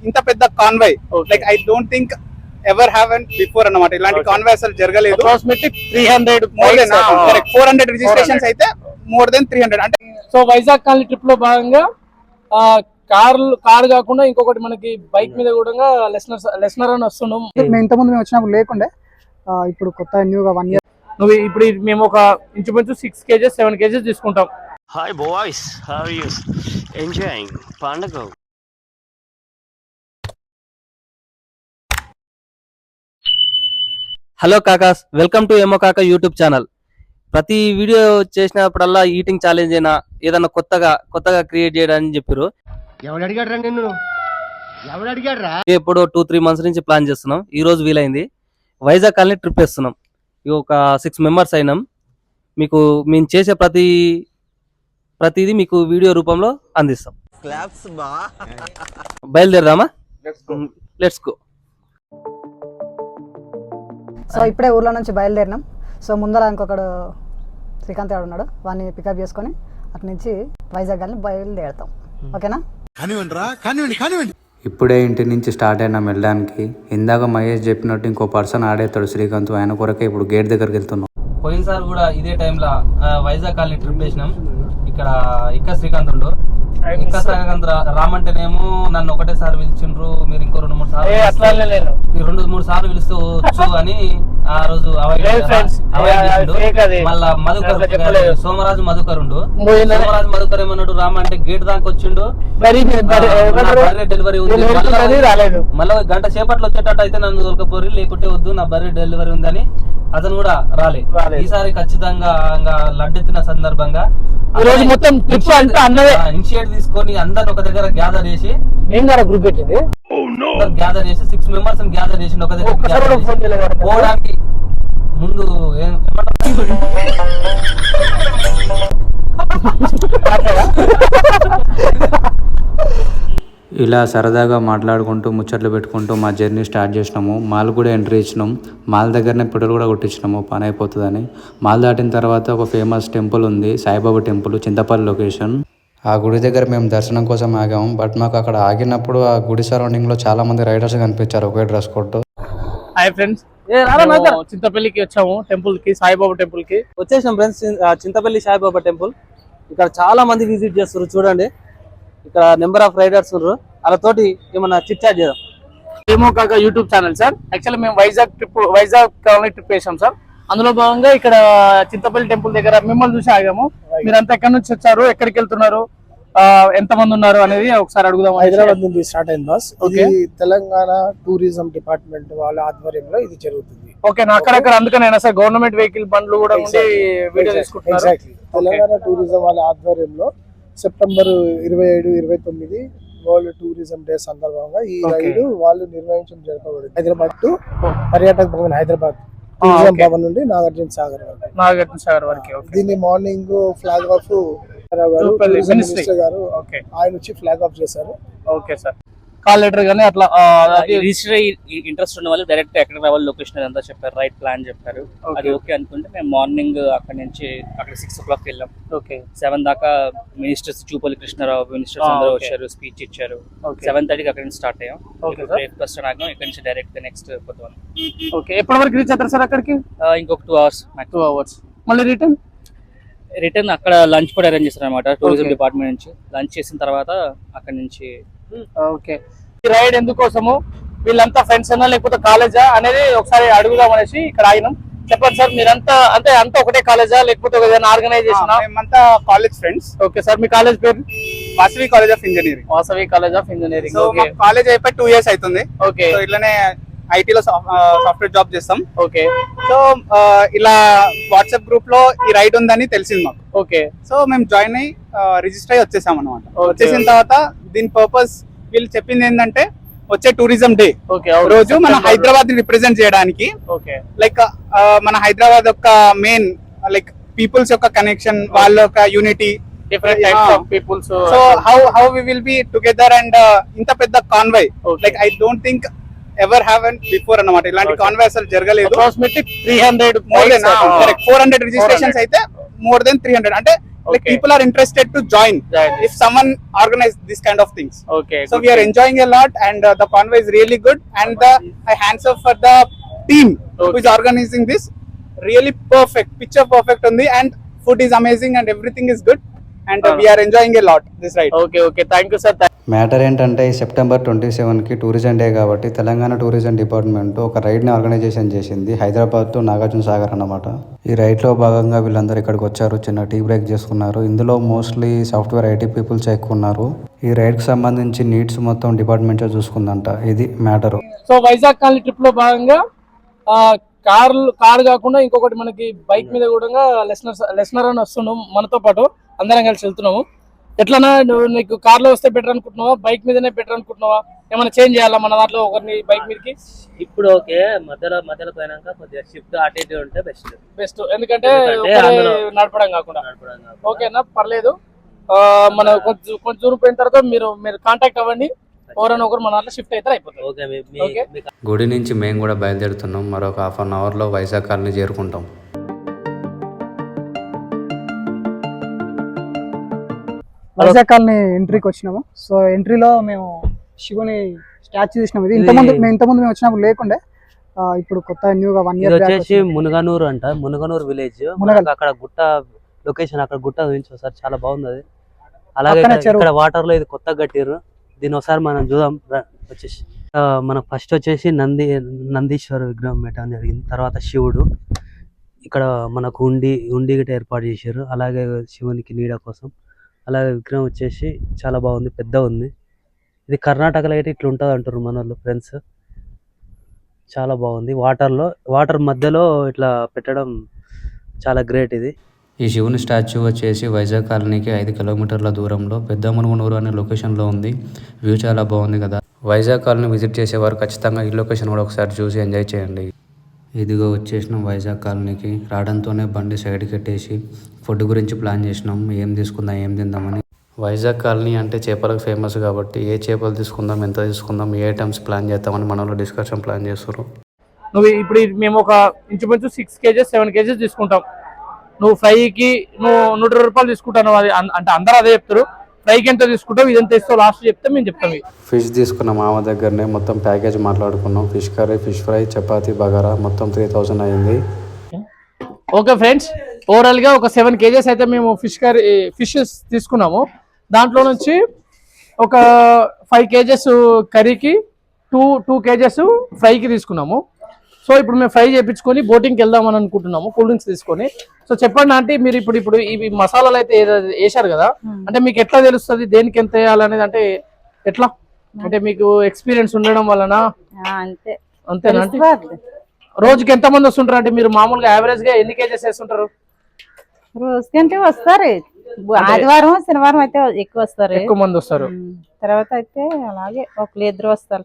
ఇంత పెద్ద convoy like I don't think ever haven before అన్నమాట. ఇలాంటి కాన్వాయ్ అసలు జరగలేదు. 300 మోర్ దెన్ 400 రిజిస్ట్రేషన్స్ అయితే మోర్ దెన్ 300. అంటే సో వైజాగ్ కాలనీ ట్రిప్ లో భాగంగా కార్ కాకుండా ఇంకొకటి మనకి బైక్ మీద కూడా లెస్నర్ అని వస్తున్నాం. ఇంతకుముందు మేము వచ్చినప్పుడు లేకుండే, ఇప్పుడు కొత్త న్యూగా 1 year నువ్వు ఇప్పుడు మేము ఒక ఇంచుమించు 6 kgs 7 kgs తీసుకుంటాం. Hi boys, how are you enjoying పండగ? హలో కాకాస్, వెల్కమ్ టు ఎమో కాకా యూట్యూబ్ ఛానల్. ప్రతి వీడియో చేసినప్పుడల్లా ఈటింగ్ ఛాలెంజ్ అయినా ఏదన్నా కొత్తగా క్రియేట్ చేయడానికి చెప్పారు. ఎప్పుడో 2-3 months నుంచి ప్లాన్ చేస్తున్నాం. ఈ రోజు వీలైంది. వైజాగ్ కాలనీ ట్రిప్ వేస్తున్నాం. ఒక 6 members అయినాం. మీకు మేము చేసే ప్రతిదీ మీకు వీడియో రూపంలో అందిస్తాం. బయలుదేరదామా? Let's go. సో ఇప్పుడే ఊర్లో నుంచి బయలుదేరినాం. సో ముందర ఇంకొకడు శ్రీకాంత్ గారు ఉన్నాడు, వాడిని పికప్ చేసుకొని అక్కడి నుంచి వైజాగ్ గారిని బయలుదేరుతాం. ఓకేనా? ఇప్పుడే ఇంటి నుంచి స్టార్ట్ అయినాం వెళ్ళడానికి. ఇందాక మహేష్ చెప్పినట్టు ఇంకో పర్సన్ ఆడేస్తాడు శ్రీకాంత్, ఆయన కొరకే ఇప్పుడు గేట్ దగ్గరికి వెళ్తున్నాం. పోయినసారి కూడా ఇదే టైంలో వైజాగ్ కాలనీ ట్రిప్ వేసినాం. ఇక్కడ శ్రీకాంత్ ఉండు. ఇంకా శ్రీకాంత్ రామంటేనేమో నన్ను ఒకటేసారి పిలిచిండ్రు, మీరు ఇంకో 2-3 సార్లు 2-3 సార్లు పిలుస్తూ వచ్చు అని ఆ రోజు మళ్ళా సోమరాజు మధుకర్ ఏమన్నాడు, రామంటే గేట్ దాకా వచ్చిండు, డెలివరీ ఉంది, మళ్ళీ గంట సేపట్లో వచ్చేటట్టు అయితే నన్ను దొరకపోరి, లేకుంటే వద్దు నా బర్రె డెలివరీ ఉందని అతను కూడా రాలే. ఈసారి ఖచ్చితంగా లడ్డెత్తిన సందర్భంగా మొత్తం ఇనిషియేట్ తీసుకొని అందరు ఒక దగ్గర గ్యాదర్ చేసి గ్రూప్ పెట్టింది, గ్యాదర్ చేసి 6 members గ్యాదర్ చేసి ఒక దగ్గర పోవడానికి ముందు ఇలా సరదాగా మాట్లాడుకుంటూ ముచ్చట్లు పెట్టుకుంటూ మా జర్నీ స్టార్ట్ చేసినాము. మాల్ కూడా ఎంట్రీ ఇచ్చినాం. మాల్ దగ్గరనే పెట్రోల్ కూడా కొట్టించినాము, పని అయిపోతుందని. మాల్ దాటిన తర్వాత ఒక ఫేమస్ టెంపుల్ ఉంది, సాయిబాబా టెంపుల్, చింతపల్లి లొకేషన్. ఆ గుడి దగ్గర మేము దర్శనం కోసం ఆగాము. బట్ మాకు అక్కడ ఆగినప్పుడు ఆ గుడి సరౌండింగ్లో చాలా మంది రైడర్స్ కనిపించారు ఒకే డ్రెస్ కోడ్. హాయ్ ఫ్రెండ్స్, చింతపల్లికి వచ్చాము, టెంపుల్ కి, సాయిబాబా టెంపుల్ కి వచ్చేసాం ఫ్రెండ్స్. చింతపల్లి సాయిబాబా టెంపుల్ ఇక్కడ చాలా మంది విజిట్ చేస్తారు. చూడండి, ఇక్కడ నెంబర్ ఆఫ్ రైడర్స్ ఉన్నారు. వాళ్ళతోటి ఏమన్నా చిట్ చాట్ చేద్దాం. ఏమో కాక యూట్యూబ్ ఛానల్ సార్. యాక్చువల్లీ మేము వైజాగ్ కాలనీ ట్రిప్ వేసాం సార్. అందులో భాగంగా ఇక్కడ చింతపల్లి టెంపుల్ దగ్గర మిమ్మల్ని చూసి ఆగాము. మీరంతా ఎక్కడి నుంచి వచ్చారు, ఎక్కడికి వెళ్తున్నారు, ఎంత మంది ఉన్నారు అనేది ఒకసారి అడుగుదాం. హైదరాబాద్ నుంచి స్టార్ట్ అయింది బాస్. ఇది తెలంగాణ టూరిజం డిపార్ట్మెంట్ వాళ్ళ ఆధ్వర్యంలో ఇది జరుగుతుంది. ఓకే, అక్కడక్కడ అందుకనే సార్ గవర్నమెంట్ వెహికల్ బండ్లు కూడా ఉండి వీడియో తీసుకుంటున్నారు. ఎగ్జాక్ట్లీ, తెలంగాణ టూరిజం వాళ్ళ ఆధ్వర్యంలో సెప్టెంబర్ 27-29 వరల్డ్ టూరిజం డే సందర్భంగా ఈ రైడ్ వాళ్ళు నిర్వహించడం జరగబడింది. హైదరాబాద్ టు పర్యాటక భవన్, హైదరాబాద్ టూరిజం భవన్ నుండి నాగార్జున సాగర్ వరకు. దీన్ని మార్నింగ్ ఫ్లాగ్ ఆఫ్ మినిస్టర్ గారు ఆయన వచ్చి ఫ్లాగ్ ఆఫ్ చేశారు. ఓకే సార్, కాల్ లెటర్ గానీ అట్లా రిజిస్టర్ ఇంట్రెస్ట్ ఉన్న వాళ్ళు డైరెక్ట్ ఎక్కడ రావాలి, లొకేషన్ అంతా చెప్పారు, రైట్ ప్లాన్ చెప్పారు. అది ఓకే అనుకుంటే మేము మార్నింగ్ అక్కడ నుంచి అక్కడ 6 o'clock వెళ్ళాం. ఓకే, 7 దాకా మినిస్టర్స్ చూపల్లి కృష్ణారావు మినిస్టర్స్ అందరూ వచ్చారు, స్పీచ్ ఇచ్చారు. 7:30కి అక్కడ నుంచి స్టార్ట్ అయ్యాం. బ్రేక్ఫాస్ట్ ఆగాం. ఇక్కడ నుంచి డైరెక్ట్ నెక్స్ట్ పొద్దున. ఓకే, ఎప్పటి వరకు రీచ్ అవుతారు సార్ అక్కడికి? ఇంకొక 2 hours. 2 hours. మళ్ళీ రిటర్న్ అక్కడ లంచ్ కూడా అరేంజ్ చేస్తారు అనమాట టూరిజం డిపార్ట్మెంట్ నుంచి. లంచ్ చేసిన తర్వాత అక్కడ నుంచి. ఓకే, ఈ రైడ్ ఎందుకోసము, వీళ్ళంతా ఫ్రెండ్స్ అన్నా లేకపోతే కాలేజా అనేది ఒకసారి అడుగుదాం అనేసి ఇక్కడ ఆగినాం. చెప్పండి సార్, మీరంతా అంతా ఒకటే కాలేజా లేకపోతే ఏదైనా ఆర్గనైజేషన్? మేమంతా కాలేజ్ ఫ్రెండ్స్. ఓకే సార్, మీ కాలేజ్ పేరు? Vasavi college of engineering. Vasavi college of engineering. College అయిపోయి 2 years అవుతుంది. ఓకే, ఇట్లానే ఐటీలో సాఫ్ట్వేర్ జాబ్ చేస్తాం. ఓకే, సో ఇలా వాట్సాప్ గ్రూప్ లో ఈ రైడ్ ఉందని తెలిసింది మాకు. ఓకే, సో మేము జాయిన్ అయ్యి రిజిస్టర్ అయ్యి వచ్చేసాం అనమాట. వచ్చేసిన తర్వాత దీని పర్పస్ వీళ్ళు చెప్పింది ఏంటంటే వచ్చే టూరిజం డే రోజు మన హైదరాబాద్ ని రిప్రజెంట్ చేయడానికి, లైక్ మన హైదరాబాద్ యొక్క మెయిన్ లైక్ పీపుల్స్ యొక్క కనెక్షన్, వాళ్ళ యొక్క unity, different types of peoples. So how we will be together and ఇంత పెద్ద convoy like I don't think ever haven before అన్నమాట. ఇలాంటి కాన్వాయ్ అసలు జరగలేదు. 300 400 రిజిస్ట్రేషన్స్ అయితే మోర్ దెన్ 300. అంటే like people are interested to join if someone organize this kind of things. Okay. So we are enjoying a lot, and the convoy is really good, and the hands up for the team who is organizing this. Really perfect, picture perfect on the, and food is amazing and everything is good, and we are enjoying a lot this ride. Okay. Thank you, sir. Matter ఏంటంటే ఈ September 27కి tourism day కాబట్టి Telangana tourism department ఒక రైడ్ని organisation చేసింది Hyderabad to Nagarjuna Sagar అన్నమాట. ఈ రైడ్లో భాగంగా వీళ్ళందరూ ఇక్కడికి వచ్చారు, చిన్న టీ బ్రేక్ చేసుకున్నారు. ఇందులో మోస్ట్లీ సాఫ్ట్వేర్ ఐటీ పీపుల్స్ ఎక్కువ ఉన్నారు. ఈ రైడ్కి సంబంధించి నీడ్స్ మొత్తం డిపార్ట్మెంట్ చూసుకుందంట. ఇది matter. So Vizag colony trip లో భాగంగా కారు కాకుండా ఇంకొకటి మనకి బైక్ మీద కూడా లెస్నర్ అని వస్తున్నాం, మనతో పాటు అందరం కలిసి వెళ్తున్నాము. ఎట్లనా నువ్వు నీకు కార్ లో వస్తే బెటర్ అనుకుంటున్నావా, బైక్ మీదనే బెటర్ అనుకుంటున్నావా, ఏమైనా చేంజ్ చేయాలా మన దాంట్లో ఒకరిని బైక్ మీదకి? ఇప్పుడు ఓకే, మధ్యలో పోయినాక కొద్దిగా షిఫ్ట్ అటు ఉంటే బెస్ట్. ఎందుకంటే నడపడం కాకుండా. ఓకేనా, పర్లేదు. మన కొంచెం దూరం పోయిన తర్వాత మీరు కాంటాక్ట్ అవ్వండి, ఎవరైనా ఒకరు మన దాంట్లో షిఫ్ట్ అయితే అయిపోతుంది. గుడి నుంచి మేము కూడా బయలుదేరుతున్నాం. మరొక 1/2 అవర్లో వైజాగ్ కాలనీ చేరుకుంటాం. వైజాగ్ కాలనీ ఎంట్రీకి వచ్చినాము. సో ఎంట్రీలో మేము శివుని స్టాచ్యూ చూసినాము. ఇది ఇంతకుముందు మేము వచ్చినప్పుడు లేకుండే, ఇప్పుడు కొత్త న్యూగా 1 ఇయర్ వచ్చేసి మునగనూరు అంట, మునగనూరు విలేజ్. అక్కడ గుట్ట లొకేషన్, అక్కడ గుట్ట గురించి ఒకసారి చాలా బాగుంది అది. అలాగే ఇక్కడ వాటర్ లో ఇది కొత్తగా కట్టిర్రు, దీని ఒకసారి మనం చూద్దాం. వచ్చేసి మనం ఫస్ట్ వచ్చేసి నందీశ్వర విగ్రహం పెట్టడం జరిగింది, తర్వాత శివుడు. ఇక్కడ మనకు ఉండి గిట్ట ఏర్పాటు చేశారు, అలాగే శివునికి నీడ కోసం. అలాగే విగ్రహం వచ్చేసి చాలా బాగుంది, పెద్ద ఉంది. ఇది కర్ణాటకలో అయితే ఇట్లా ఉంటుంది అంటారు మన వాళ్ళు ఫ్రెండ్స్. చాలా బాగుంది. వాటర్ మధ్యలో ఇట్లా పెట్టడం చాలా గ్రేట్. ఇది ఈ శివుని స్టాచ్యూ వచ్చేసి వైజాగ్ కాలనీకి 5 కిలోమీటర్ల దూరంలో పెద్ద మునుగునూరు అనే లొకేషన్లో ఉంది. వ్యూ చాలా బాగుంది కదా. వైజాగ్ కాలనీ విజిట్ చేసేవారు ఖచ్చితంగా ఈ లొకేషన్ కూడా ఒకసారి చూసి ఎంజాయ్ చేయండి. ఇదిగో వచ్చేసినాం వైజాగ్ కాలనీకి. రావడంతోనే బండి సైడ్కి పెట్టేసి ఫుడ్ గురించి ప్లాన్ చేసినాం, ఏం తీసుకుందాం ఏం తిందామని. వైజాగ్ కాలనీ అంటే చేపలకు ఫేమస్ కాబట్టి ఏ చేపలు తీసుకుందాం, ఎంత తీసుకుందాం, ఏ ఐటమ్స్ ప్లాన్ చేద్దామని మన వాళ్ళు డిస్కషన్ ప్లాన్ చేస్తారు. ఇప్పుడు మేము ఒక ఇంచుమించు 6 kgs 7 kgs తీసుకుంటాం. నువ్వు ఫ్రైకి 120 రూపాయలు తీసుకుంటాను, అది అంటే అందరూ అదే చెప్తారు. ఫ్రైకి ఎంత తీసుకుంటావు, ఇదంతా ఇస్తావు, లాస్ట్ చెప్తే మేము చెప్తాం. ఫిష్ తీసుకున్నాం మామ దగ్గరనే, మొత్తం ప్యాకేజ్ మాట్లాడుకున్నాం. Fish curry, fish fry, chapati, bagara మొత్తం 3000 అయింది. ఓకే ఫ్రెండ్స్, ఓవరాల్ గా ఒక 7 kgs అయితే మేము ఫిషెస్ తీసుకున్నాము. దాంట్లో నుంచి ఒక 5 kgs కర్రీకి, 2 kgs ఫ్రైకి తీసుకున్నాము. సో ఇప్పుడు మేము ఫ్రై చేయించుకొని బోటింగ్కి వెళ్దామని అనుకుంటున్నాము, కూల్ డ్రింక్స్ తీసుకొని. సో చెప్పండి ఆంటీ, మీరు ఇప్పుడు ఇవి మసాలాలు అయితే వేసారు కదా, అంటే మీకు ఎట్లా తెలుస్తుంది దేనికి ఎంత వేయాలనేది? అంటే ఎట్లా, అంటే మీకు ఎక్స్పీరియన్స్ ఉండడం వలన అంతేనా? రోజుకి ఎంత మంది వస్తుంటారు అంటే మీరు మామూలుగా యావరేజ్ గా ఎన్ని కేజెస్ వేస్తుంటారు? రోజుకంటే వస్తారు, ఆదివారం శనివారం అయితే ఎక్కువ వస్తారు, ఎక్కువ మంది వస్తారు. తర్వాత అయితే అలాగే ఒకళ్ళు 2 వస్తారు.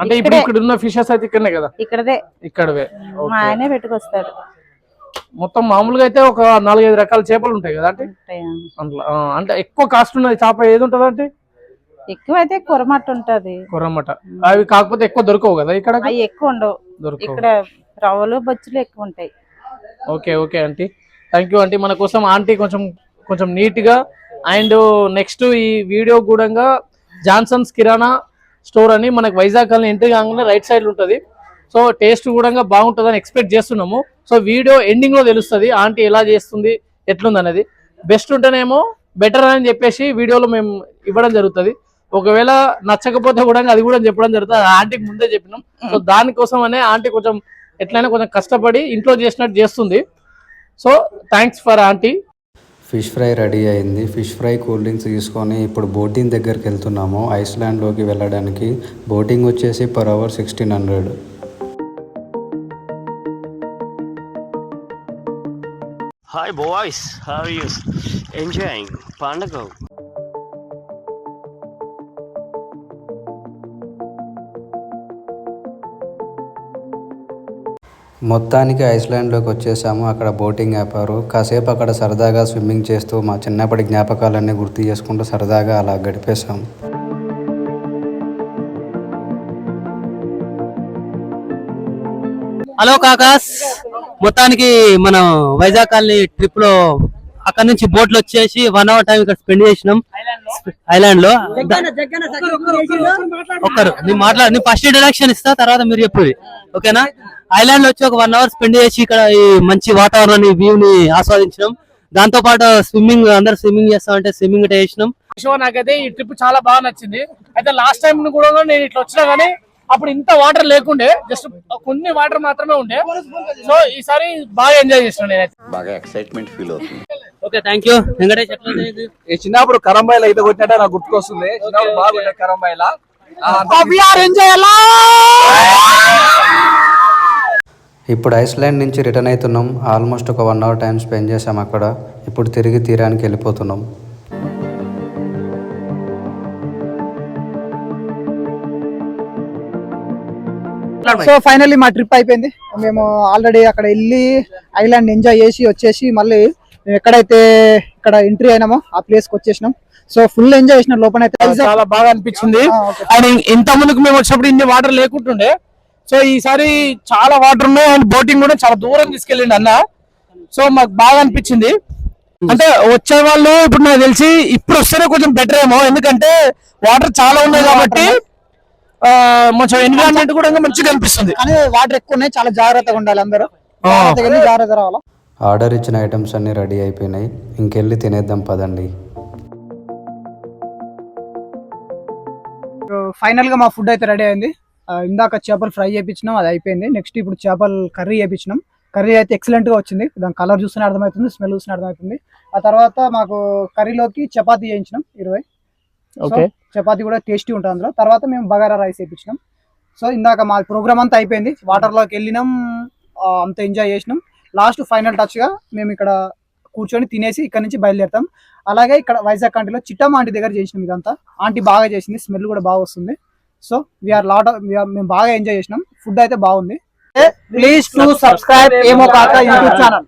అంటే ఇప్పుడు ఇక్కడ ఉన్న ఫిషెస్ అయితే ఇక్కడనే కదా? ఇక్కడవే మా ఆయనే పెట్టుకొస్తాడు. మొత్తం మామూలుగా అయితే ఒక 4-5 రకాల చేపలు ఉంటాయి కదా అంటే? అంటే ఎక్కువ కాస్ట్ ఉన్నది చేప ఏది ఉంటది అంటే? ఎక్కువ అయితే కొరమట్ట ఉంటది. కొరమట్ట అవి కాకపోతే ఎక్కువ దొరకవు కదా ఇక్కడ? అవి ఎక్కువ ఉండవు, ఇక్కడ రవ్వలు బొచ్చులు ఎక్కువ ఉంటాయి. Okay aunty, thank you aunty. మన కోసం ఆంటీ కొంచెం నీట్ గా, అండ్ నెక్స్ట్ ఈ వీడియో కూడా జాన్సన్స్ కిరాణా స్టోర్ అని మనకు వైజాగ్ కాలనీ ఎంట్రీ కాగానే రైట్ సైడ్ ఉంటుంది. సో టేస్ట్ కూడా బాగుంటుందని ఎక్స్పెక్ట్ చేస్తున్నాము. సో వీడియో ఎండింగ్ లో తెలుస్తుంది ఆంటీ ఎలా చేస్తుంది, ఎట్లుంది అనేది. బెస్ట్ ఉంటేనేమో బెటర్ అని చెప్పేసి వీడియోలో మేము ఇవ్వడం జరుగుతుంది. ఒకవేళ నచ్చకపోతే కూడా అది కూడా చెప్పడం జరుగుతుంది, ఆంటీకి ముందే చెప్పినాం. సో దానికోసం అనే ఆంటీ కొంచెం ఎట్లయినా కొంచెం కష్టపడి ఇంట్లో చేసినట్టు చేస్తుంది. So thanks for aunty. Fish fry ready అయింది. ఫిష్ ఫ్రై, కూల్ డ్రింక్స్ తీసుకొని ఇప్పుడు బోటింగ్ దగ్గరికి వెళ్తున్నాము. ఐస్లాండ్లోకి వెళ్ళడానికి బోటింగ్ వచ్చేసి per hour 1600. Hi boys, how are you? Enjoying Pandago? మొత్తానికి ఐస్లాండ్లోకి వచ్చేసాము. అక్కడ బోటింగ్ ఆపారు. కాసేపు అక్కడ సరదాగా స్విమ్మింగ్ చేస్తూ మా చిన్నప్పటి జ్ఞాపకాలన్నీ గుర్తు చేసుకుంటూ సరదాగా అలా గడిపేశాం. హలో కాకాస్, మొత్తానికి మనం వైజాగ్ కాలనీ ట్రిప్ లో అక్కడ నుంచి బోట్లు వచ్చేసి 1 hour టైం ఇక్కడ స్పెండ్ చేసినాం ఐలాండ్ లో. ఒక్కరు నేను ఫస్ట్ ఇంట్రడక్షన్ ఇస్తా, తర్వాత మీరు చెప్పు, ఓకేనా? ఐలాండ్ లో వచ్చి ఒక 1 hour స్పెండ్ చేసి ఇక్కడ ఈ మంచి వాతావరణాన్ని, వ్యూ ని ఆస్వాదించినాం. దాంతో పాటు స్విమ్మింగ్, అందరు స్విమ్మింగ్ చేస్తామంటే స్విమ్మింగ్ చేసినాం. నాకైతే ఈ ట్రిప్ చాలా బాగా నచ్చింది. అయితే లాస్ట్ టైం కూడా నేను ఇట్లా వచ్చినా గానీ అప్పుడు ఇంత వాటర్ లేకుండే, జస్ట్ కొన్ని వాటర్ మాత్రమే ఉండే. సో ఈసారి బాగా ఎంజాయ్ చేసిన నేనైతే, బాగా ఎక్సైట్మెంట్ ఫీల్ అవుతుంది. Okay, thank you. వెంకటేష్ చిన్నప్పుడు కరంబాయిలో ఈత కొట్టినట్టే నాకు గుర్తుకొస్తుంది. చిన్నప్పుడు బాగుండే కరంబాయిలా. ఇప్పుడు ఐస్లాండ్ నుంచి రిటర్న్ అవుతున్నాం. ఆల్మోస్ట్ ఒక 1 hour టైం స్పెండ్ చేసాం అక్కడ. ఇప్పుడు తిరిగి తీరానికి వెళ్ళిపోతున్నాం. సో ఫైనల్లీ మా ట్రిప్ అయిపోయింది. మేము ఆల్రెడీ అక్కడ వెళ్ళి ఐలాండ్ ఎంజాయ్ చేసి వచ్చేసి మళ్ళీ మేము ఎక్కడైతే ఇక్కడ ఎంట్రీ అయినామో ఆ ప్లేస్ కి వచ్చేసినాం. సో ఫుల్ ఎంజాయ్ చేసిన లోపలైతే చాలా బాగా అనిపించింది. అండ్ ఇంత ముందుకు మేము వచ్చినప్పుడు ఇన్ని వాటర్ లేకుంటుండే. సో ఈసారి చాలా వాటర్ ఉన్నాయి అండ్ బోటింగ్ కూడా చాలా దూరం తీసుకెళ్ళిండి అన్న. సో మాకు బాగా అనిపించింది. అంటే వచ్చే వాళ్ళు ఇప్పుడు నాకు తెలిసి ఇప్పుడు వస్తేనే కొంచెం బెటర్ ఏమో, ఎందుకంటే వాటర్ చాలా ఉన్నాయి కాబట్టి కొంచెం ఎన్విరాన్మెంట్ కూడా మంచిగా అనిపిస్తుంది. కానీ వాటర్ ఎక్కువ ఉన్నాయి, చాలా జాగ్రత్తగా ఉండాలి అందరూ, జాగ్రత్త రావాలా. ఆర్డర్ ఇచ్చిన ఐటమ్స్ అన్నీ రెడీ అయిపోయినాయి. ఇంకెళ్ళి తినేద్దాం పదండి. ఫైనల్ గా మా ఫుడ్ అయితే రెడీ అయింది. ఇందాక చేపలు ఫ్రై చేయించినాం, అది అయిపోయింది. నెక్స్ట్ ఇప్పుడు చేపలు కర్రీ చేయించినాం. కర్రీ అయితే ఎక్సలెంట్ గా వచ్చింది. దాని కలర్ చూస్తూనే అర్థమవుతుంది, స్మెల్ చూస్తూనే అర్థమవుతుంది. ఆ తర్వాత మాకు కర్రీలోకి చపాతీ చేయించినాం 20. చపాతీ కూడా టేస్టీ ఉంటుంది అందులో. తర్వాత మేము బగారా రైస్ వేయించినాం. సో ఇందాక మా ప్రోగ్రామ్ అంతా అయిపోయింది. వాటర్లోకి వెళ్ళినాం, అంత ఎంజాయ్ చేసినాం. లాస్ట్ ఫైనల్ టచ్ గా మేము ఇక్కడ కూర్చొని తినేసి ఇక్కడ నుంచి బయలుదేరుతాం. అలాగే ఇక్కడ వైజాగ్ ఆంటీలో చిట్టమ్మ ఆంటీ దగ్గర చేసినాం ఇదంతా. ఆంటీ బాగా చేసింది, స్మెల్ కూడా బాగా వస్తుంది. సో మేము బాగా ఎంజాయ్ చేసినాం. ఫుడ్ అయితే బాగుంది. ప్లీజ్ టు సబ్స్క్రైబ్ ఏమో కాక యూట్యూబ్ ఛానల్.